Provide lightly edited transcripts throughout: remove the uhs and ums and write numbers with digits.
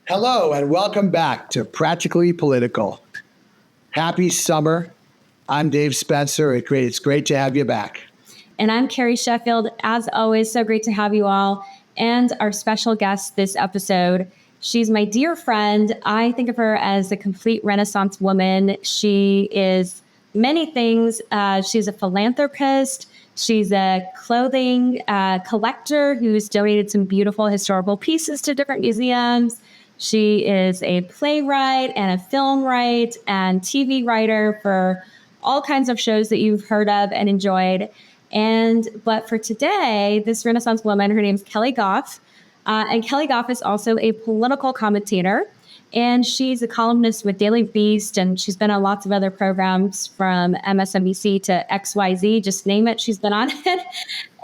Hello and welcome back to Practically Political. Happy summer. I'm Dave Spencer. It's great to have you back. And I'm Carrie Sheffield. As always, so great to have you all. And our special guest this episode. She's my dear friend. I think of her as a complete Renaissance woman. She is many things. She's a philanthropist. She's a clothing collector who's donated some beautiful historical pieces to different museums. She is a playwright and a film writer and TV writer for all kinds of shows that you've heard of and enjoyed. But for today, this Renaissance woman, her name's Keli Goff. And Keli Goff is also a political commentator. And she's a columnist with Daily Beast. And she's been on lots of other programs from MSNBC to XYZ, just name it. She's been on it.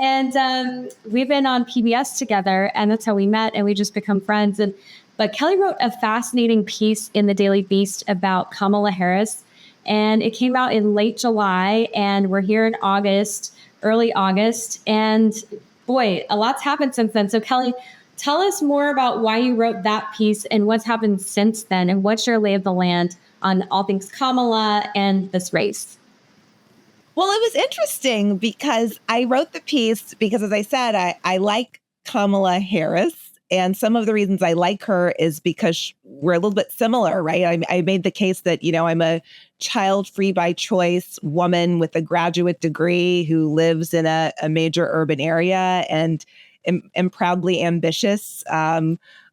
And we've been on PBS together. And that's how we met. And we just become friends. But Keli wrote a fascinating piece in the Daily Beast about Kamala Harris. And it came out in late July. And we're here in August, early August. And boy, a lot's happened since then. So Keli, tell us more about why you wrote that piece and what's happened since then. And what's your lay of the land on all things Kamala and this race? Well, it was interesting because I wrote the piece because, as I said, I like Kamala Harris. And some of the reasons I like her is because we're a little bit similar, right? I made the case that, I'm a child-free by choice woman with a graduate degree who lives in a major urban area and am proudly ambitious.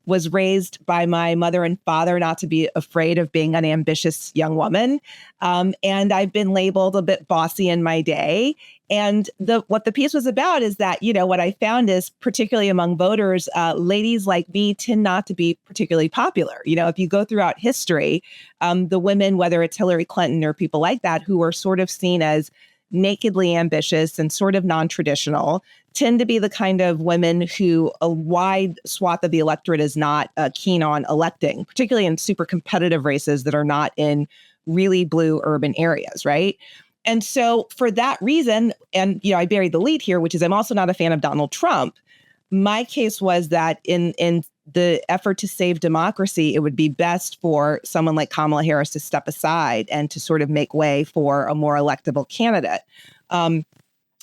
Was raised by my mother and father not to be afraid of being an ambitious young woman. And I've been labeled a bit bossy in my day. And what the piece was about is that, what I found is particularly among voters, ladies like me tend not to be particularly popular. If you go throughout history, the women, whether it's Hillary Clinton or people like that, who are sort of seen as nakedly ambitious and sort of non-traditional, tend to be the kind of women who a wide swath of the electorate is not keen on electing, particularly in super competitive races that are not in really blue urban areas, right? And so for that reason, and I buried the lead here, which is I'm also not a fan of Donald Trump. My case was that in the effort to save democracy, it would be best for someone like Kamala Harris to step aside and to sort of make way for a more electable candidate.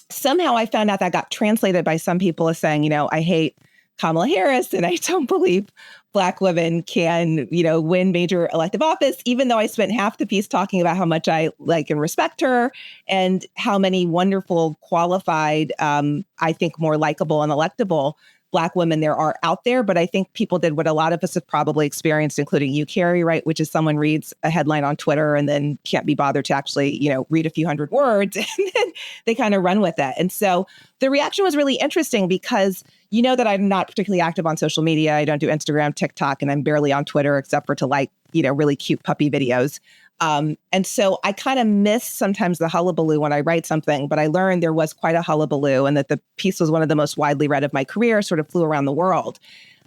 Somehow I found out that got translated by some people as saying, I hate Kamala Harris and I don't believe Black women can, win major elective office, even though I spent half the piece talking about how much I like and respect her and how many wonderful, qualified, I think more likable and electable Black women there are out there. But I think people did what a lot of us have probably experienced, including you, Carrie, right? Which is someone reads a headline on Twitter and then can't be bothered to actually, read a few hundred words and then they kind of run with it. And so the reaction was really interesting because you know that I'm not particularly active on social media. I don't do Instagram, TikTok, and I'm barely on Twitter except for to like, really cute puppy videos. And so I kind of miss sometimes the hullabaloo when I write something, but I learned there was quite a hullabaloo and that the piece was one of the most widely read of my career, sort of flew around the world.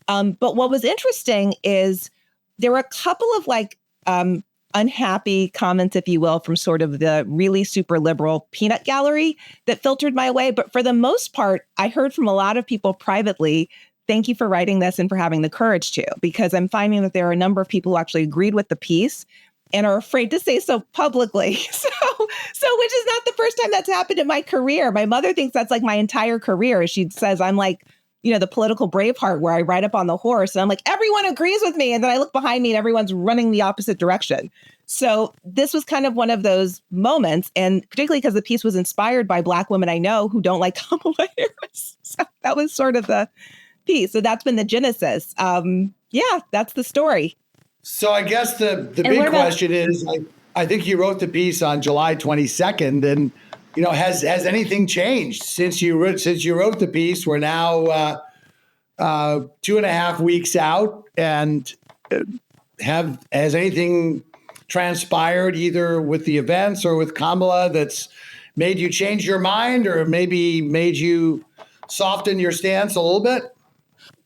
But what was interesting is there were a couple of unhappy comments, if you will, from sort of the really super liberal peanut gallery that filtered my way. But for the most part, I heard from a lot of people privately, thank you for writing this and for having the courage to, because I'm finding that there are a number of people who actually agreed with the piece and are afraid to say so publicly. So which is not the first time that's happened in my career. My mother thinks that's like my entire career. She says I'm like, the political Braveheart where I ride up on the horse and I'm like, everyone agrees with me. And then I look behind me and everyone's running the opposite direction. So this was kind of one of those moments. And particularly because the piece was inspired by Black women I know who don't like Kamala Harris. So that was sort of the piece. So that's been the genesis. That's the story. So I guess the big question is, I think you wrote the piece on July 22nd, and has anything changed since you wrote the piece? We're now 2.5 weeks out, and has anything transpired either with the events or with Kamala that's made you change your mind, or maybe made you soften your stance a little bit?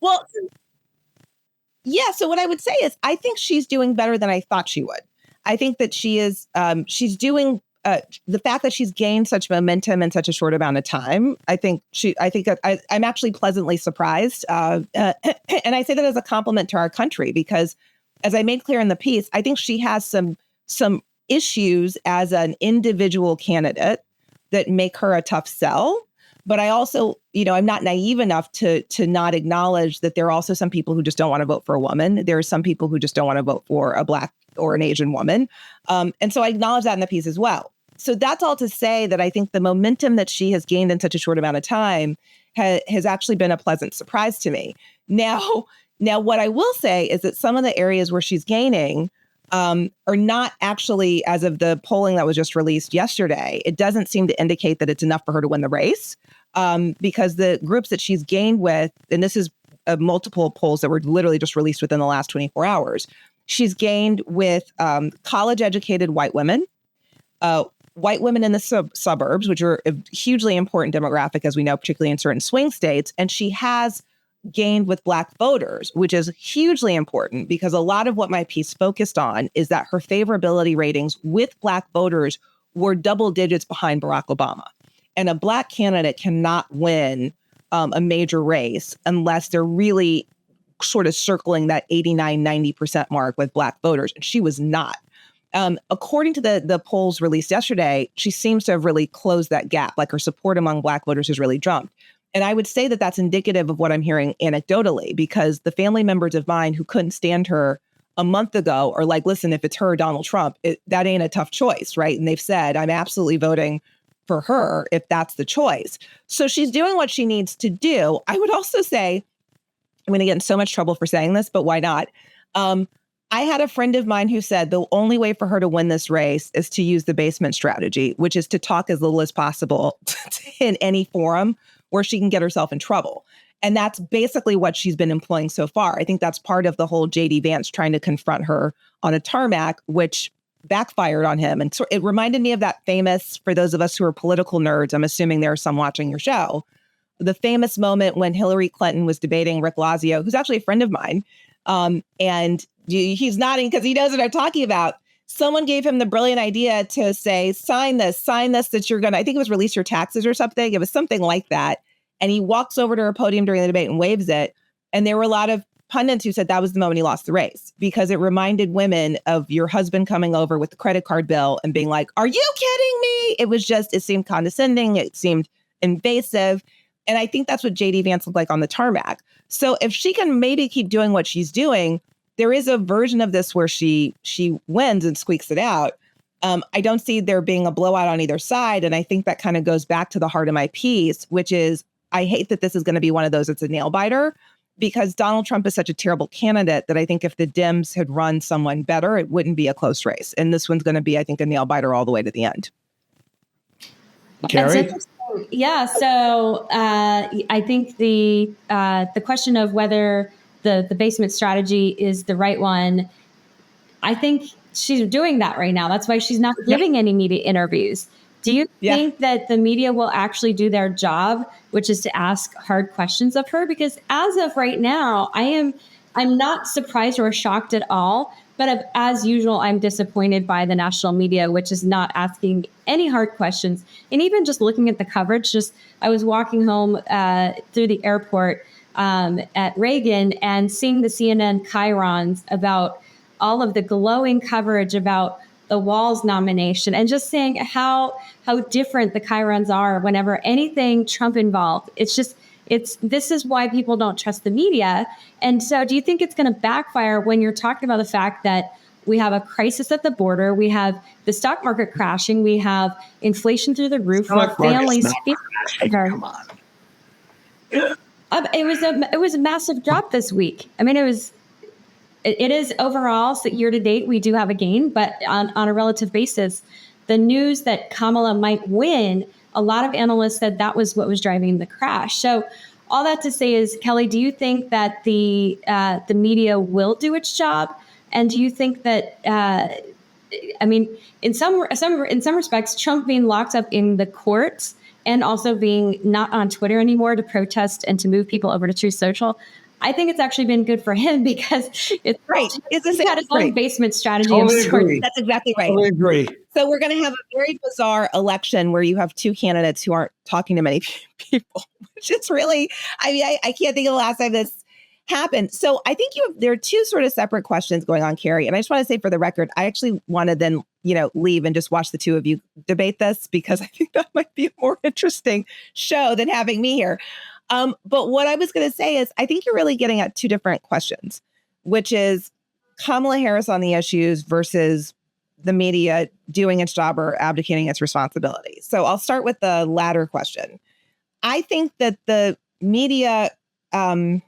Well, yeah. So what I would say is I think she's doing better than I thought she would. I think that she is, she's doing the fact that she's gained such momentum in such a short amount of time, I'm actually pleasantly surprised. And I say that as a compliment to our country, because as I made clear in the piece, I think she has some issues as an individual candidate that make her a tough sell. But I also, I'm not naive enough to not acknowledge that there are also some people who just don't want to vote for a woman. There are some people who just don't want to vote for a Black or an Asian woman. And so I acknowledge that in the piece as well. So that's all to say that I think the momentum that she has gained in such a short amount of time has actually been a pleasant surprise to me. Now, what I will say is that some of the areas where she's gaining are not actually, as of the polling that was just released yesterday, it doesn't seem to indicate that it's enough for her to win the race, because the groups that she's gained with, and this is multiple polls that were literally just released within the last 24 hours, she's gained with college-educated white women in the suburbs, which are a hugely important demographic, as we know, particularly in certain swing states, and she has gained with Black voters, which is hugely important, because a lot of what my piece focused on is that her favorability ratings with Black voters were double digits behind Barack Obama. And a Black candidate cannot win a major race unless they're really sort of circling that 89, 90% mark with Black voters. And she was not. According to the polls released yesterday, she seems to have really closed that gap. Like, her support among Black voters has really jumped. And I would say that that's indicative of what I'm hearing anecdotally, because the family members of mine who couldn't stand her a month ago are like, listen, if it's her or Donald Trump, that ain't a tough choice, right? And they've said, I'm absolutely voting for her if that's the choice. So she's doing what she needs to do. I would also say, I'm going to get in so much trouble for saying this, but why not? I had a friend of mine who said the only way for her to win this race is to use the basement strategy, which is to talk as little as possible in any forum where she can get herself in trouble. And that's basically what she's been employing so far. I think that's part of the whole J.D. Vance trying to confront her on a tarmac, which backfired on him. And so it reminded me of that famous, for those of us who are political nerds, I'm assuming there are some watching your show, the famous moment when Hillary Clinton was debating Rick Lazio, who's actually a friend of mine. And he's nodding because he knows what I'm talking about. Someone gave him the brilliant idea to say, sign this that you're going to, I think it was release your taxes or something. It was something like that. And he walks over to her podium during the debate and waves it. And there were a lot of pundits who said that was the moment he lost the race, because it reminded women of your husband coming over with the credit card bill and being like, are you kidding me? It seemed condescending. It seemed invasive. And I think that's what J.D. Vance looked like on the tarmac. So if she can maybe keep doing what she's doing, there is a version of this where she wins and squeaks it out. I don't see there being a blowout on either side. And I think that kind of goes back to the heart of my piece, which is, I hate that this is going to be one of those, it's a nail biter, because Donald Trump is such a terrible candidate that I think if the Dems had run someone better, it wouldn't be a close race. And this one's going to be, I think, a nail biter all the way to the end. Carrie? Yeah. So I think the question of whether the basement strategy is the right one, I think she's doing that right now. That's why she's not giving any media interviews. Do you think that the media will actually do their job, which is to ask hard questions of her? Because as of right now, I'm not surprised or shocked at all. But as usual, I'm disappointed by the national media, which is not asking any hard questions. And even just looking at the coverage, I was walking home through the airport at Reagan and seeing the CNN chyrons about all of the glowing coverage about the Walz nomination, and just saying how different the chyrons are whenever anything Trump involved. This is why people don't trust the media. And so do you think it's going to backfire when you're talking about the fact that we have a crisis at the border, we have the stock market crashing, we have inflation through the roof, where families come on. It was a massive drop this week. I mean, it is overall, so year to date, we do have a gain, but on a relative basis, the news that Kamala might win, a lot of analysts said that was what was driving the crash. So all that to say is, Keli, do you think that the media will do its job? And do you think that, in some respects, Trump being locked up in the courts and also being not on Twitter anymore to protest and to move people over to Truth Social, I think it's actually been good for him because it's right. he's had his own basement strategy. Totally of sorts. agree. That's exactly right. Totally agree. So we're going to have a very bizarre election where you have two candidates who aren't talking to many people, which is really, I mean, I can't think of the last time this happened. So I think there are two sort of separate questions going on, Carrie. And I just want to say for the record, I actually want to then, leave and just watch the two of you debate this because I think that might be a more interesting show than having me here. But what I was going to say is I think you're really getting at two different questions, which is Kamala Harris on the issues versus the media doing its job or abdicating its responsibility. So I'll start with the latter question. I think that the media, I'm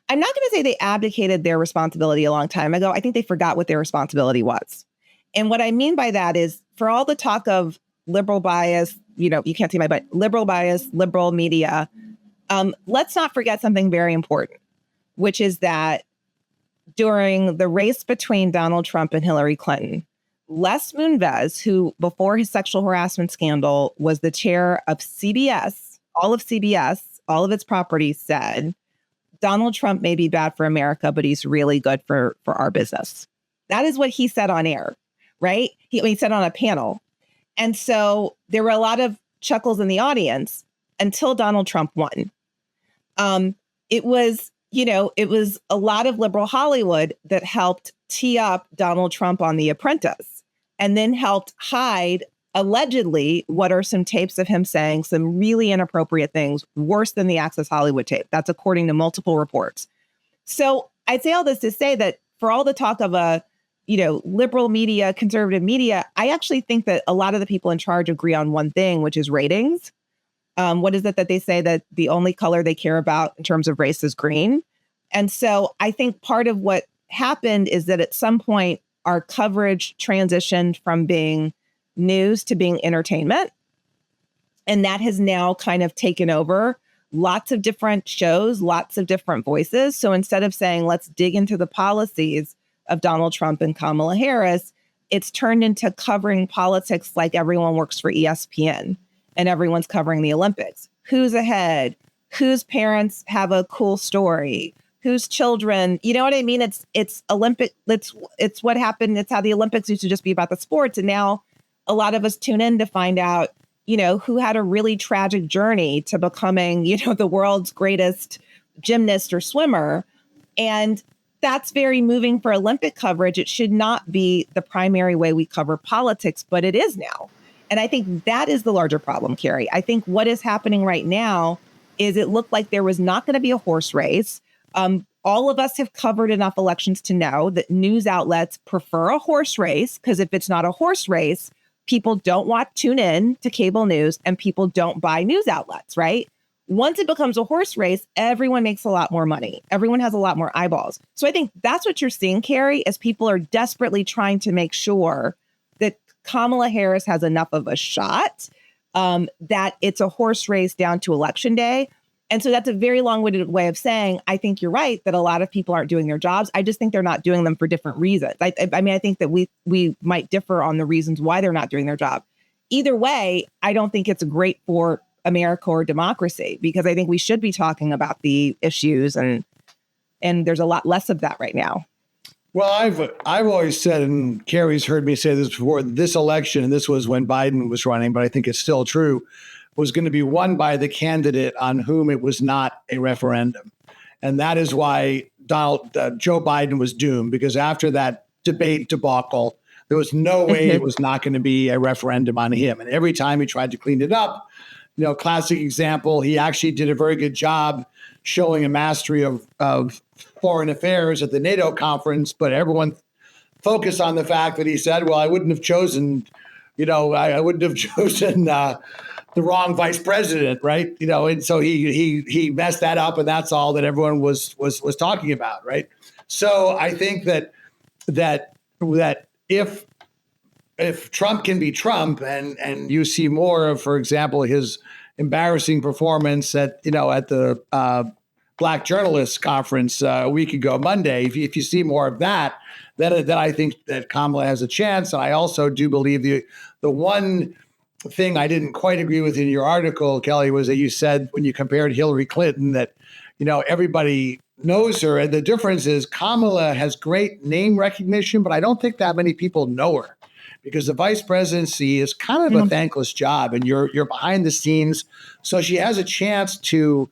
not going to say they abdicated their responsibility a long time ago. I think they forgot what their responsibility was. And what I mean by that is for all the talk of liberal bias, you can't see my butt, liberal bias, liberal media, let's not forget something very important, which is that during the race between Donald Trump and Hillary Clinton, Les Moonves, who before his sexual harassment scandal was the chair of CBS, all of its properties said, Donald Trump may be bad for America, but he's really good for our business. That is what he said on air, right? He said on a panel. And so there were a lot of chuckles in the audience until Donald Trump won. It was a lot of liberal Hollywood that helped tee up Donald Trump on The Apprentice and then helped hide, allegedly, what are some tapes of him saying some really inappropriate things, worse than the Access Hollywood tape. That's according to multiple reports. So I'd say all this to say that for all the talk of liberal media, conservative media, I actually think that a lot of the people in charge agree on one thing, which is ratings. What is it that they say that the only color they care about in terms of race is green? And so I think part of what happened is that at some point our coverage transitioned from being news to being entertainment. And that has now kind of taken over lots of different shows, lots of different voices. So instead of saying, let's dig into the policies of Donald Trump and Kamala Harris, it's turned into covering politics like everyone works for ESPN and everyone's covering the Olympics. Who's ahead? Whose parents have a cool story? Whose children? You know what I mean? It's Olympic. It's what happened. It's how the Olympics used to just be about the sports. And now a lot of us tune in to find out, who had a really tragic journey to becoming, the world's greatest gymnast or swimmer. And that's very moving for Olympic coverage. It should not be the primary way we cover politics, but it is now. And I think that is the larger problem, Carrie. I think what is happening right now is it looked like there was not going to be a horse race. All of us have covered enough elections to know that news outlets prefer a horse race because if it's not a horse race, people don't tune in to cable news and people don't buy news outlets, right? Once it becomes a horse race, everyone makes a lot more money. Everyone has a lot more eyeballs. So I think that's what you're seeing, Carrie, as people are desperately trying to make sure that Kamala Harris has enough of a shot, that it's a horse race down to election day. And so that's a very long-winded way of saying, I think you're right that a lot of people aren't doing their jobs. I just think they're not doing them for different reasons. I think that we might differ on the reasons why they're not doing their job. Either way, I don't think it's great for America or democracy because I think we should be talking about the issues and there's a lot less of that right now. Well, I've always said, and Carrie's heard me say this before, this election, and this was when Biden was running, but I think it's still true, was going to be won by the candidate on whom it was not a referendum. And that is why Joe Biden was doomed, because after that debate debacle, there was no way it was not going to be a referendum on him. And every time he tried to clean it up, classic example, he actually did a very good job showing a mastery of foreign affairs at the NATO conference, but everyone focused on the fact that he said, well, I wouldn't have chosen, I wouldn't have chosen the wrong vice president, right? And so he messed that up, and that's all that everyone was talking about, right? So I think that if Trump can be Trump, and you see more of, for example, his embarrassing performance at the Black Journalists Conference a week ago Monday, if you see more of that, then I think that Kamala has a chance. And I also do believe the one thing I didn't quite agree with in your article, Kelly, was that you said when you compared Hillary Clinton that, everybody knows her. And the difference is Kamala has great name recognition, but I don't think that many people know her because the vice presidency is kind of a thankless job and you're behind the scenes. So she has a chance to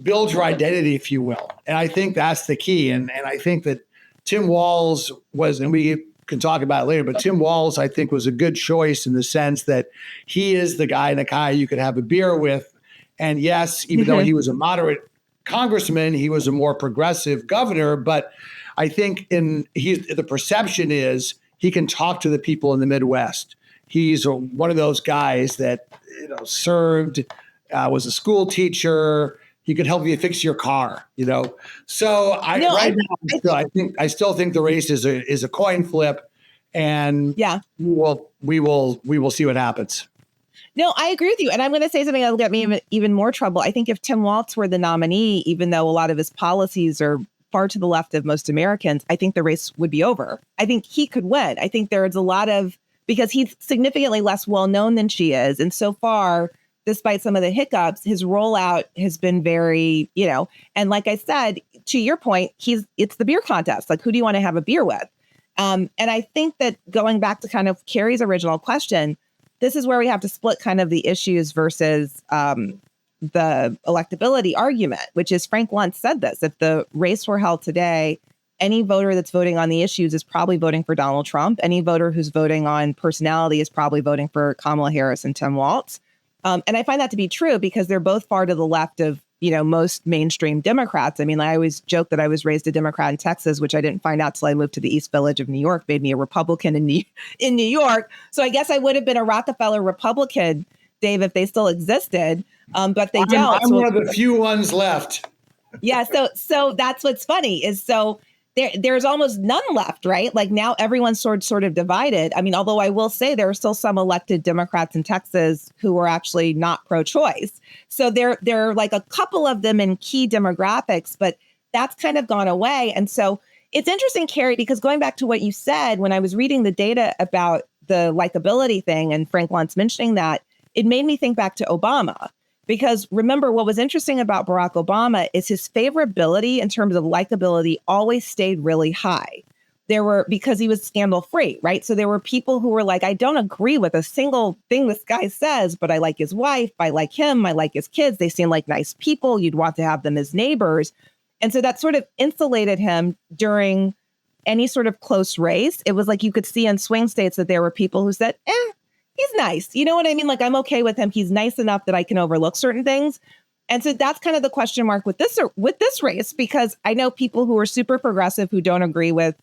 build her identity, if you will. And I think that's the key. And I think that Tim Walz was, and we can talk about it later, but Tim Walz, I think, was a good choice in the sense that he is the guy, Nakai, you could have a beer with. And yes, even though he was a moderate congressman, he was a more progressive governor. But I think the perception is he can talk to the people in the Midwest. He's one of those guys that served, was a school teacher. He could help you fix your car, So I still think the race is a coin flip, and we will see what happens. No, I agree with you. And I'm going to say something that'll get me even more trouble. I think if Tim Walz were the nominee, even though a lot of his policies are far to the left of most Americans, I think the race would be over. I think he could win. I think there's a lot because he's significantly less well known than she is. And so far, despite some of the hiccups, his rollout has been very, and like I said, to your point, it's the beer contest. Like, who do you want to have a beer with? And I think that going back to kind of Carrie's original question, this is where we have to split kind of the issues versus the electability argument, which is Frank Luntz said this. If the race were held today, any voter that's voting on the issues is probably voting for Donald Trump. Any voter who's voting on personality is probably voting for Kamala Harris and Tim Walz. And I find that to be true because they're both far to the left of, most mainstream Democrats. I mean, I always joke that I was raised a Democrat in Texas, which I didn't find out till I moved to the East Village of New York, made me a Republican in New York. So I guess I would have been a Rockefeller Republican, Dave, if they still existed, but they don't. I'm one of the few ones left. Yeah. So that's what's funny is there's almost none left, right? Like now everyone's sort of divided. I mean, although I will say there are still some elected Democrats in Texas who are actually not pro-choice. So there are like a couple of them in key demographics, but that's kind of gone away. And so it's interesting, Carrie, because going back to what you said, when I was reading the data about the likability thing and Frank Luntz mentioning that, it made me think back to Obama. Because remember, what was interesting about Barack Obama is his favorability in terms of likability always stayed really high. Because he was scandal free, right? So there were people who were like, I don't agree with a single thing this guy says, but I like his wife, I like him, I like his kids. They seem like nice people. You'd want to have them as neighbors. And so that sort of insulated him during any sort of close race. It was like you could see in swing states that there were people who said, he's nice. You know what I mean? Like, I'm okay with him. He's nice enough that I can overlook certain things. And so that's kind of the question mark with this race, because I know people who are super progressive who don't agree with,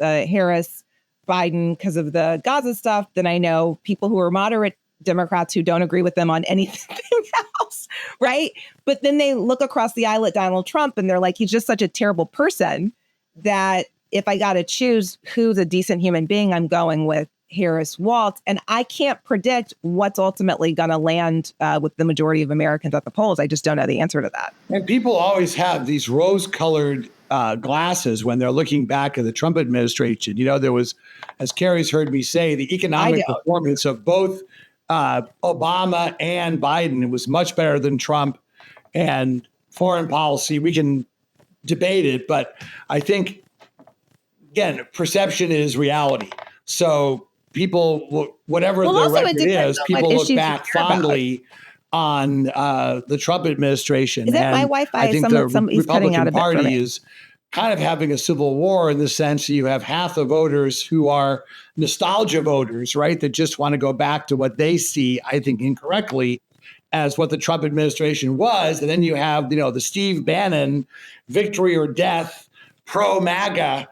Harris, Biden because of the Gaza stuff. Then I know people who are moderate Democrats who don't agree with them on anything else. Right. But then they look across the aisle at Donald Trump and they're like, he's just such a terrible person that if I got to choose who's a decent human being, I'm going with Harris Waltz. And I can't predict what's ultimately going to land with the majority of Americans at the polls. I just don't know the answer to that. And people always have these rose-colored glasses when they're looking back at the Trump administration. There was, as Carrie's heard me say, the economic performance of both Obama and Biden. It was much better than Trump. And foreign policy, we can debate it, but I think, again, perception is reality. So people, whatever the record is, people look back fondly on the Trump administration. Is that my Wi-Fi? I think the Republican Party is kind of having a civil war in the sense that you have half the voters who are nostalgia voters, right, that just want to go back to what they see, I think incorrectly, as what the Trump administration was. And then you have, the Steve Bannon victory or death, pro-MAGA,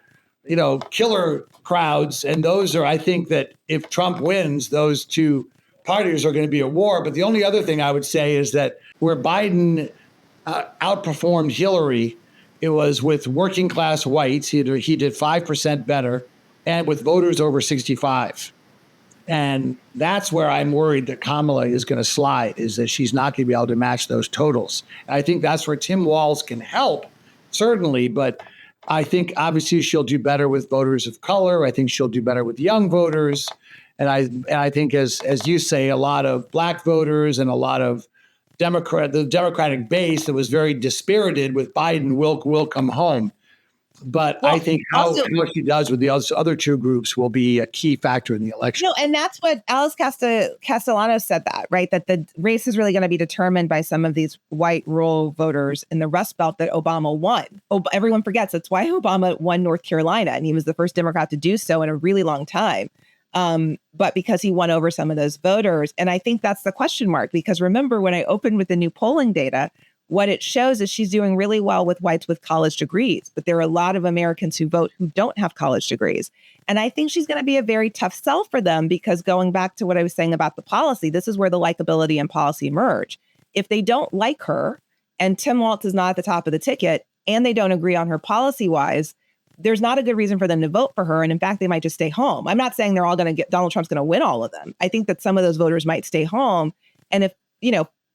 killer crowds. And those are, I think that if Trump wins, those two parties are going to be at war. But the only other thing I would say is that where Biden outperformed Hillary, it was with working class whites. He did 5% better, and with voters over 65. And that's where I'm worried that Kamala is going to slide, is that she's not going to be able to match those totals. And I think that's where Tim Walz can help, certainly. But I think obviously she'll do better with voters of color. I think she'll do better with young voters. And I think, as you say, a lot of black voters and a lot of the Democratic base that was very dispirited with Biden will come home. But I think how she does with the other two groups will be a key factor in the election. And that's what Alice Castellanos said, that, right? That the race is really going to be determined by some of these white rural voters in the Rust Belt that Obama won. Everyone forgets that's why Obama won North Carolina, and he was the first Democrat to do so in a really long time. But because he won over some of those voters. And I think that's the question mark, because remember, when I opened with the new polling data, what it shows is she's doing really well with whites with college degrees, but there are a lot of Americans who vote who don't have college degrees. And I think she's going to be a very tough sell for them, because going back to what I was saying about the policy, this is where the likability and policy merge. If they don't like her and Tim Walz is not at the top of the ticket and they don't agree on her policy wise, there's not a good reason for them to vote for her. And in fact, they might just stay home. I'm not saying they're all going to get Donald Trump's going to win all of them. I think that some of those voters might stay home. And if,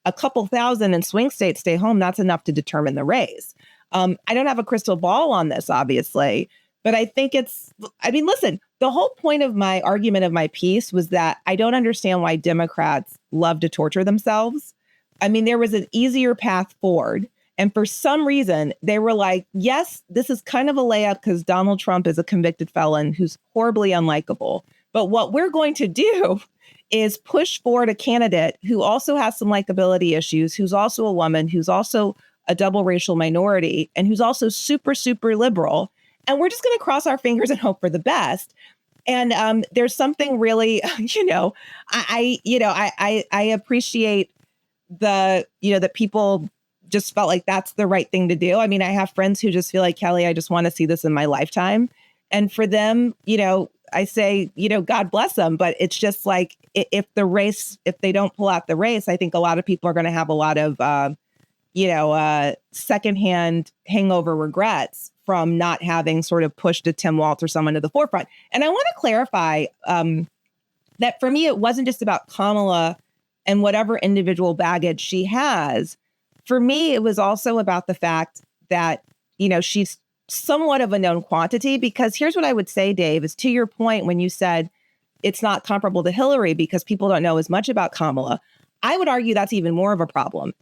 a couple thousand in swing states stay home, that's enough to determine the race. I don't have a crystal ball on this, obviously, but I think listen, the whole point of my argument of my piece was that I don't understand why Democrats love to torture themselves. I mean, there was an easier path forward. And for some reason, they were like, yes, this is kind of a layup because Donald Trump is a convicted felon who's horribly unlikable. But what we're going to do is push forward a candidate who also has some likability issues, who's also a woman, who's also a double racial minority, and who's also super, super liberal. And we're just going to cross our fingers and hope for the best. And there's something really, I appreciate that people just felt like that's the right thing to do. I mean, I have friends who just feel like, Kelly, I just want to see this in my lifetime. And for them, I say, God bless them. But it's just like, if they don't pull out the race, I think a lot of people are going to have a lot of, secondhand hangover regrets from not having sort of pushed a Tim Walz or someone to the forefront. And I want to clarify that for me, it wasn't just about Kamala and whatever individual baggage she has. For me, it was also about the fact that, she's somewhat of a known quantity, because here's what I would say, Dave, is to your point when you said it's not comparable to Hillary because people don't know as much about Kamala. I would argue that's even more of a problem.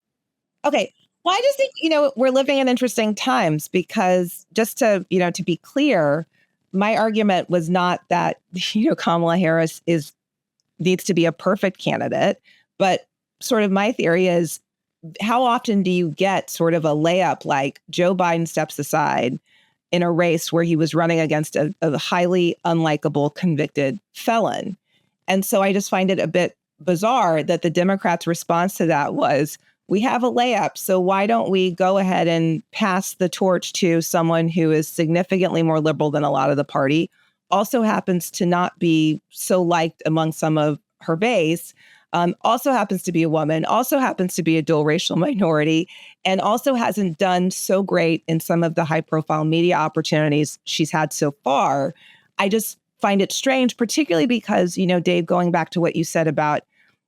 Okay. Well, I just think, we're living in interesting times, because just to be clear, my argument was not that, Kamala Harris needs to be a perfect candidate, but sort of my theory is, how often do you get sort of a layup like Joe Biden steps aside in a race where he was running against a highly unlikable convicted felon? And so I just find it a bit bizarre that the Democrats' response to that was, we have a layup, so why don't we go ahead and pass the torch to someone who is significantly more liberal than a lot of the party, also happens to not be so liked among some of her base, also happens to be a woman, also happens to be a dual racial minority, and also hasn't done so great in some of the high profile media opportunities she's had so far. I just find it strange, particularly because, Dave, going back to what you said about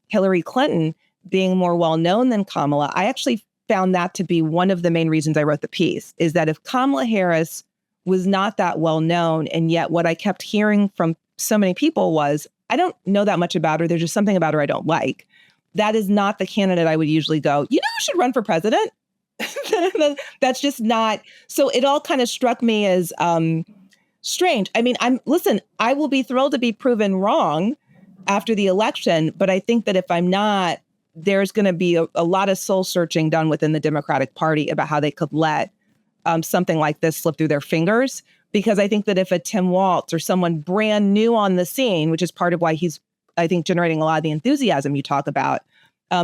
Hillary Clinton being more well-known than Kamala, I actually found that to be one of the main reasons I wrote the piece, is that if Kamala Harris was not that well-known, and yet what I kept hearing from so many people was, I don't know that much about her, there's just something about her I don't like, that is not the candidate I would usually go, who should run for president? That's just not. So it all kind of struck me as strange. I mean, I will be thrilled to be proven wrong after the election, but I think that if I'm not, there's going to be a lot of soul searching done within the Democratic Party about how they could let something like this slip through their fingers. Because I think that if a Tim Walz or someone brand new on the scene, which is part of why he's, I think, generating a lot of the enthusiasm you talk about,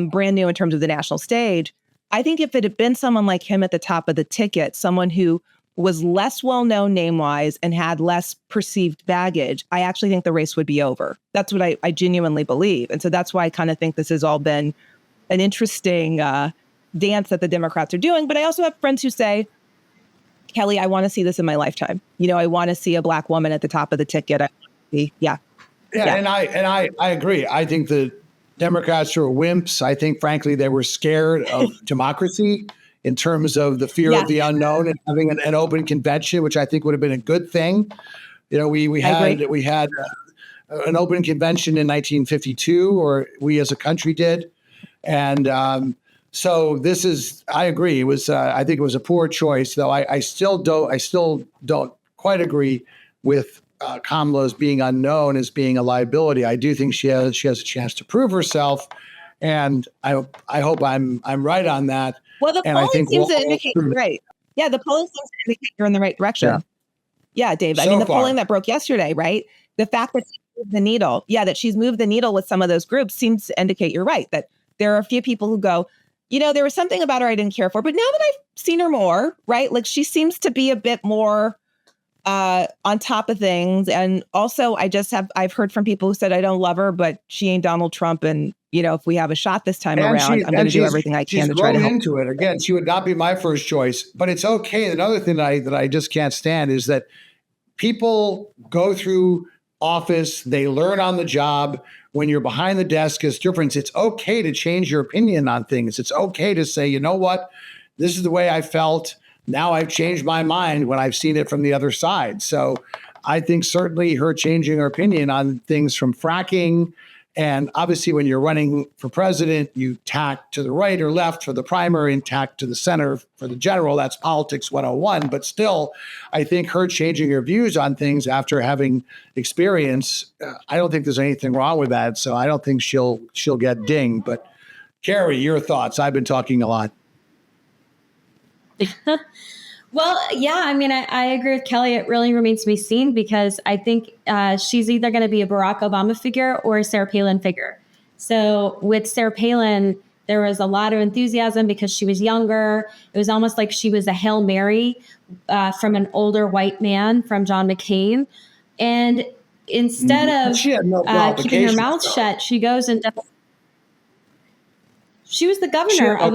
brand new in terms of the national stage, I think if it had been someone like him at the top of the ticket, someone who was less well-known name-wise and had less perceived baggage, I actually think the race would be over. That's what I genuinely believe. And so that's why I kind of think this has all been an interesting dance that the Democrats are doing. But I also have friends who say, Kelly, I want to see this in my lifetime. I want to see a Black woman at the top of the ticket. Yeah. And I agree. I think the Democrats are wimps. I think, frankly, they were scared of democracy in terms of the fear of the unknown and having an open convention, which I think would have been a good thing. You know, we had an open convention in 1952, or we as a country did, and so this is. I agree. It was. I think it was a poor choice, though. I still don't quite agree with Kamala as being unknown, as being a liability. I do think she has a chance to prove herself, and I hope I'm right on that. Well, the polling seems to indicate you're right. Yeah, the polling seems to indicate you're in the right direction. Yeah, Dave. I mean, the polling that broke yesterday, right? The fact that she moved the needle, that she's moved the needle with some of those groups seems to indicate you're right, that there are a few people who go, there was something about her I didn't care for, but now that I've seen her more, right? Like she seems to be a bit more on top of things. And also I've heard from people who said, I don't love her, but she ain't Donald Trump. And, if we have a shot this time around, I'm going to do everything I can to try to help. Into it. Again, she would not be my first choice, but it's okay. Another thing that I just can't stand is that people go through office, they learn on the job. When you're behind the desk, it's different. It's okay to change your opinion on things. It's okay to say, you know what, this is the way I felt. Now I've changed my mind when I've seen it from the other side. So I think certainly her changing her opinion on things from fracking, and obviously when you're running for president, you tack to the right or left for the primary and tack to the center for the general. That's politics 101. But still, I think her changing her views on things after having experience, I don't think there's anything wrong with that. So I don't think she'll get dinged. But Carrie, your thoughts? I've been talking a lot. Well, yeah, I mean, I agree with Kelly. It really remains to be seen, because I think she's either going to be a Barack Obama figure or a Sarah Palin figure. So with Sarah Palin, there was a lot of enthusiasm because she was younger. It was almost like she was a Hail Mary from an older white man, from John McCain. And instead of keeping her mouth shut, she goes and does. She was the governor of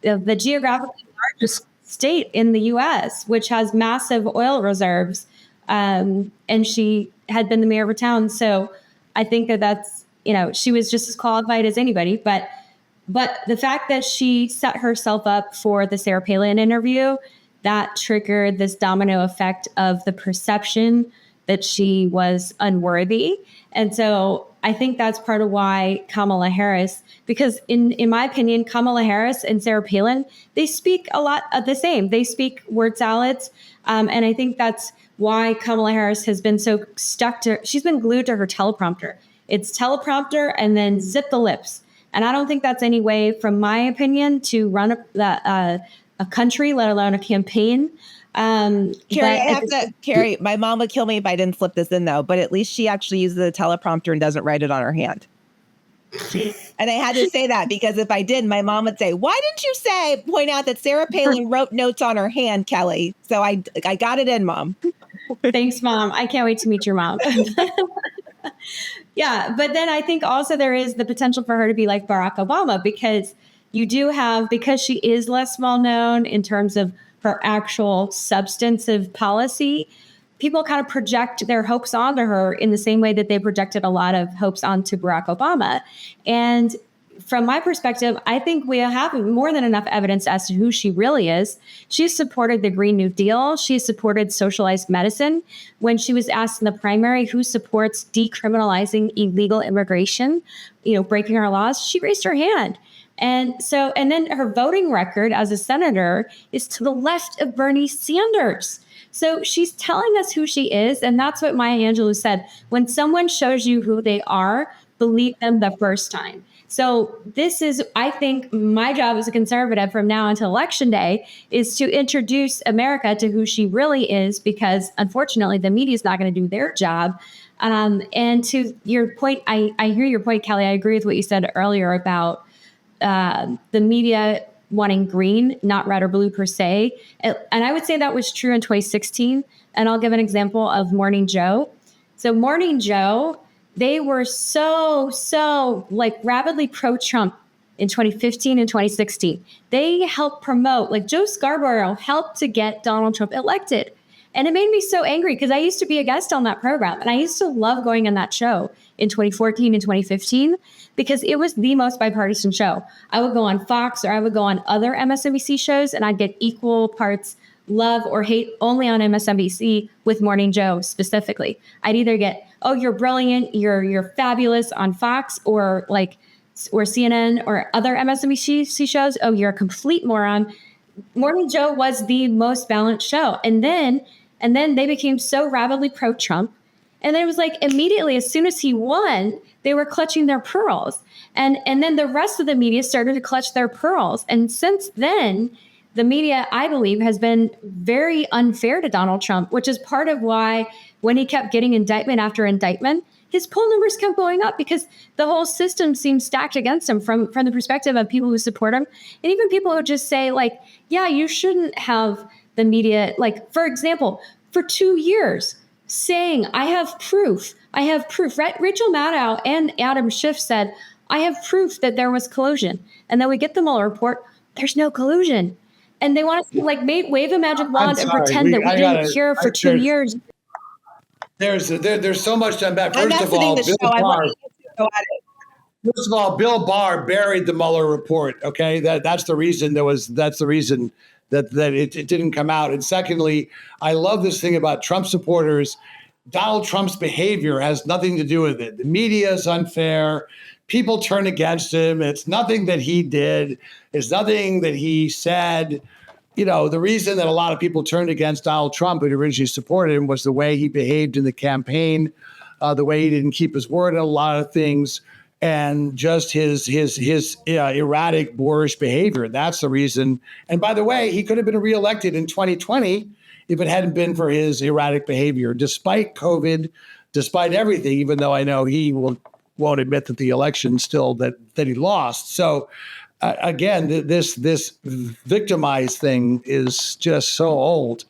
the geographically largest state in the U.S., which has massive oil reserves, and she had been the mayor of a town. So I think that's she was just as qualified as anybody. But the fact that she set herself up for the Sarah Palin interview, that triggered this domino effect of the perception that she was unworthy. And so I think that's part of why Kamala Harris, because in my opinion, Kamala Harris and Sarah Palin, they speak a lot of the same. They speak word salads. And I think that's why Kamala Harris has been so she's been glued to her teleprompter. It's teleprompter and then zip the lips. And I don't think that's any way, from my opinion, to run a country, let alone a campaign. Carrie, my mom would kill me if I didn't slip this in, though, but at least she actually uses the teleprompter and doesn't write it on her hand. And I had to say that because if I did, my mom would say, why didn't you point out that Sarah Palin wrote notes on her hand, Kelly? So I got it in, Mom. Thanks, Mom. I can't wait to meet your mom. Yeah. But then I think also there is the potential for her to be like Barack Obama, because because she is less well known in terms of her actual substantive policy, people kind of project their hopes onto her in the same way that they projected a lot of hopes onto Barack Obama. And from my perspective, I think we have more than enough evidence as to who she really is. She's supported the Green New Deal. She supported socialized medicine. When she was asked in the primary who supports decriminalizing illegal immigration, breaking our laws, she raised her hand. And then her voting record as a senator is to the left of Bernie Sanders. So she's telling us who she is. And that's what Maya Angelou said. When someone shows you who they are, believe them the first time. So this is, I think, my job as a conservative from now until Election Day is to introduce America to who she really is, because unfortunately, the media is not going to do their job. And to your point, I hear your point, Kelly. I agree with what you said earlier about the media wanting green, not red or blue per se. And I would say that was true in 2016. And I'll give an example of Morning Joe. So Morning Joe, they were so rabidly pro-Trump in 2015 and 2016. They helped promote, Joe Scarborough helped to get Donald Trump elected. And it made me so angry because I used to be a guest on that program and I used to love going on that show in 2014 and 2015 because it was the most bipartisan show. I would go on Fox or I would go on other MSNBC shows and I'd get equal parts love or hate only on MSNBC with Morning Joe specifically. I'd either get, oh, you're brilliant, you're fabulous on Fox or CNN or other MSNBC shows. Oh, you're a complete moron. Morning Joe was the most balanced show. And then they became so rabidly pro-Trump. And then it was like immediately, as soon as he won, they were clutching their pearls. And then the rest of the media started to clutch their pearls. And since then, the media, I believe, has been very unfair to Donald Trump, which is part of why when he kept getting indictment after indictment, his poll numbers kept going up because the whole system seems stacked against him from the perspective of people who support him. And even people who just say, like, yeah, you shouldn't have the media, like, for example, for 2 years saying, I have proof. Rachel Maddow and Adam Schiff said, I have proof that there was collusion. And then we get the Mueller report, there's no collusion. And they want us to wave a magic wand and pretend that we didn't hear for 2 years. There's so much to unpack. First of all, Bill Barr buried the Mueller report. Okay, that's the reason that it didn't come out. And secondly, I love this thing about Trump supporters. Donald Trump's behavior has nothing to do with it. The media is unfair. People turn against him. It's nothing that he did. It's nothing that he said. You know, the reason that a lot of people turned against Donald Trump, who originally supported him, was the way he behaved in the campaign, the way he didn't keep his word on a lot of things, and just his erratic, boorish behavior. That's the reason. And by the way, he could have been reelected in 2020 if it hadn't been for his erratic behavior, despite COVID, despite everything, even though I know he won't admit that the election still that he lost. So again, this victimized thing is just so old.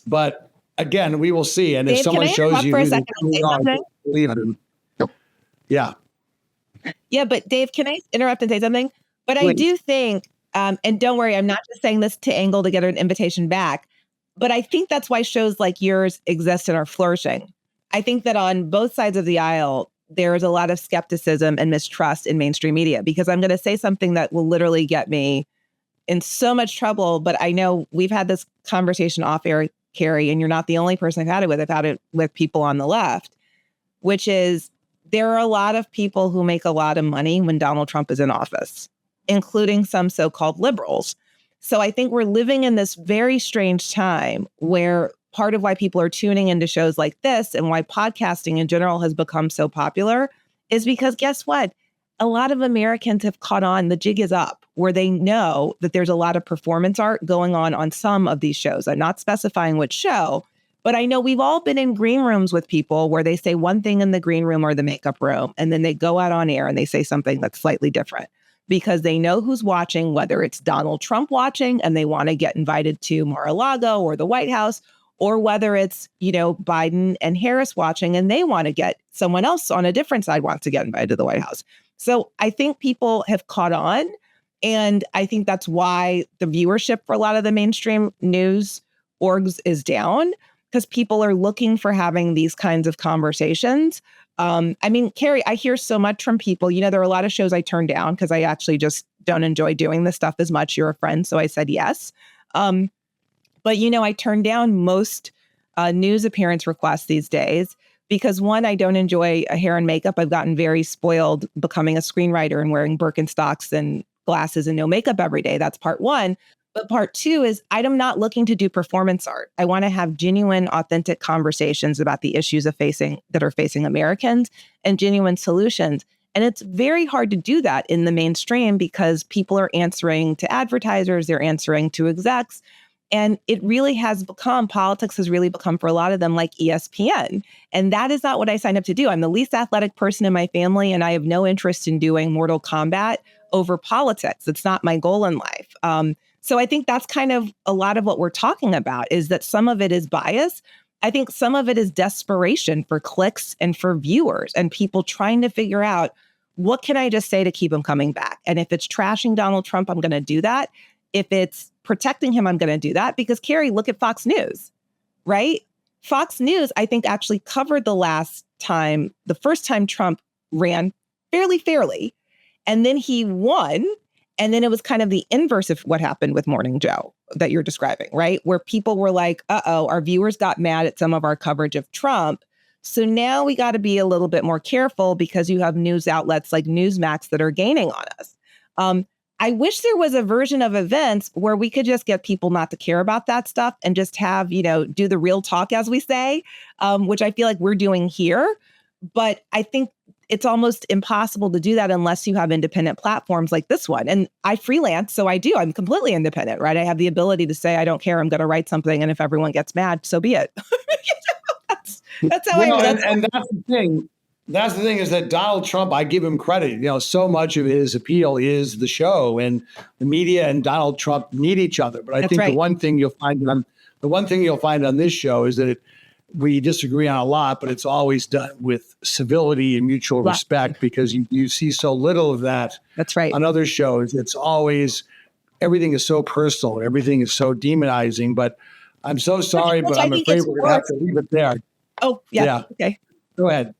But again, we will see. And Dave, if someone shows you who they are, believe in them. Yeah. Yeah, but Dave, can I interrupt and say something? But please. I do think, and don't worry, I'm not just saying this to angle to get an invitation back, but I think that's why shows like yours exist and are flourishing. I think that on both sides of the aisle, there is a lot of skepticism and mistrust in mainstream media, because I'm going to say something that will literally get me in so much trouble. But I know we've had this conversation off air, Carrie, and you're not the only person I've had it with. I've had it with people on the left, which is there are a lot of people who make a lot of money when Donald Trump is in office, including some so-called liberals. So I think we're living in this very strange time where part of why people are tuning into shows like this and why podcasting in general has become so popular is because guess what? A lot of Americans have caught on, the jig is up, where they know that there's a lot of performance art going on some of these shows. I'm not specifying which show, but I know we've all been in green rooms with people where they say one thing in the green room or the makeup room, and then they go out on air and they say something that's slightly different because they know who's watching, whether it's Donald Trump watching and they want to get invited to Mar-a-Lago or the White House, or whether it's, Biden and Harris watching and they want to get someone else on a different side wants to get invited to the White House. So I think people have caught on. And I think that's why the viewership for a lot of the mainstream news orgs is down, because people are looking for having these kinds of conversations. Carrie, I hear so much from people. There are a lot of shows I turn down because I actually just don't enjoy doing this stuff as much. You're a friend, so I said yes. But, I turn down most news appearance requests these days because, one, I don't enjoy hair and makeup. I've gotten very spoiled becoming a screenwriter and wearing Birkenstocks and glasses and no makeup every day. That's part one. But part two is I'm not looking to do performance art. I want to have genuine, authentic conversations about the issues that are facing Americans and genuine solutions. And it's very hard to do that in the mainstream because people are answering to advertisers, they're answering to execs. And it really has become, politics has really become for a lot of them like ESPN. And that is not what I signed up to do. I'm the least athletic person in my family, and I have no interest in doing Mortal Kombat over politics. It's not my goal in life. So I think that's kind of a lot of what we're talking about, is that some of it is bias. I think some of it is desperation for clicks and for viewers and people trying to figure out, what can I just say to keep him coming back? And if it's trashing Donald Trump, I'm going to do that. If it's protecting him, I'm going to do that. Because, Carrie, look at Fox News. right? Fox News, I think, actually covered the first time Trump ran fairly. And then he won. And then it was kind of the inverse of what happened with Morning Joe that you're describing, right? Where people were like, our viewers got mad at some of our coverage of Trump. So now we got to be a little bit more careful because you have news outlets like Newsmax that are gaining on us. I wish there was a version of events where we could just get people not to care about that stuff and just have, do the real talk, as we say, which I feel like we're doing here. But I think it's almost impossible to do that unless you have independent platforms like this one. And I freelance, so I'm completely independent, right? I have the ability to say, I don't care, I'm going to write something. And if everyone gets mad, so be it. That's how and that's the thing. That's the thing is that Donald Trump, I give him credit. So much of his appeal is the show, and the media and Donald Trump need each other. But I think the one thing you'll find on this show is that we disagree on a lot, but it's always done with civility and mutual respect, because you see so little of that. That's right. On other shows, it's always everything is so personal, everything is so demonizing. But I'm so sorry, but I'm afraid we're going to have to leave it there. Oh, yeah. Okay. Go ahead.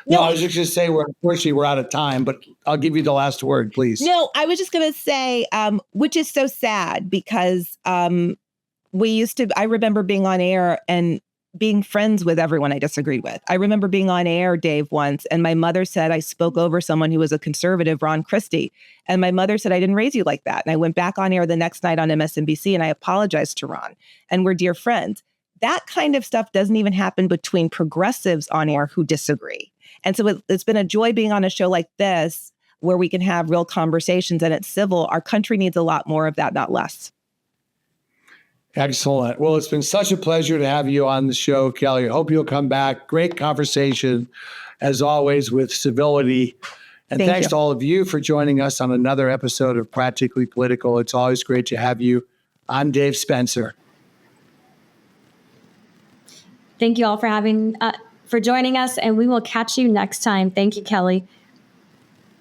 No, I was just going to say, unfortunately, we're out of time, but I'll give you the last word, please. No, I was just going to say, which is so sad because I remember being on air and being friends with everyone I disagreed with. I remember being on air, Dave, once, and my mother said I spoke over someone who was a conservative, Ron Christie. And my mother said, I didn't raise you like that. And I went back on air the next night on MSNBC and I apologized to Ron. And we're dear friends. That kind of stuff doesn't even happen between progressives on air who disagree. And so it's been a joy being on a show like this where we can have real conversations and it's civil. Our country needs a lot more of that, not less. Excellent. Well, it's been such a pleasure to have you on the show, Keli. I hope you'll come back. Great conversation, as always, with civility. And thanks to all of you for joining us on another episode of Practically Political. It's always great to have you. I'm Dave Spencer. Thank you all for joining us, and we will catch you next time. Thank you, Keli.